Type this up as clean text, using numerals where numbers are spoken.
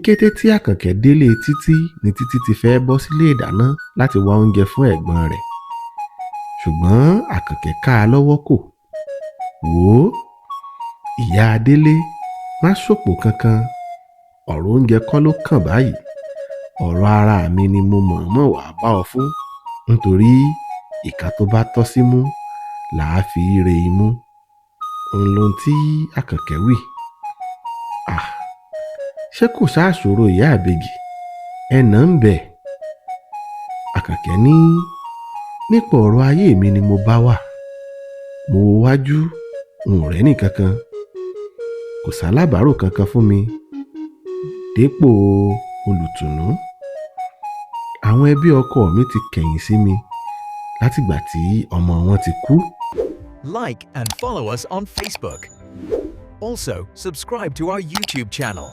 Kété tí Àkànkẹ́ délé Títí ni Títí ti fẹ́ bọ́ sílé ìdáná láti wá oúnjẹ fún ẹ̀gbọ́n rẹ̀, ṣùgbọ́n Àkànkẹ́ ká a lọ́wọ́ kò. Wò ó, ìyá Délé, má ṣòpò kankan, ọ̀rọ̀ oúnjẹ kọ́ ló kàn báyìí, ọ̀rọ̀ ara mi ni mo mọ̀ọ́mọ̀ wá bá ọ fún, nítorí ìka tó bá tọ́ símú làá fi re imú. Òun lohun tí Àkànkẹ́ wí. Ṣé kò ṣàṣòro ìyá àbèjì, ẹnà ń bẹ̀. Àkànkẹ́ ní nípa ọ̀rọ̀ ayé mi ni mo bá wà, mo wo wájú, n ò rẹ́nì kankan, kò sálábàárò kankan fún mi dépò olùtùnú. Àwọn ẹbí ọkọ mi ti kẹ̀yìn sí mi látìgbà tí ọmọ wọn ti kú. Like and follow us on Facebook. Also, subscribe to our YouTube channel.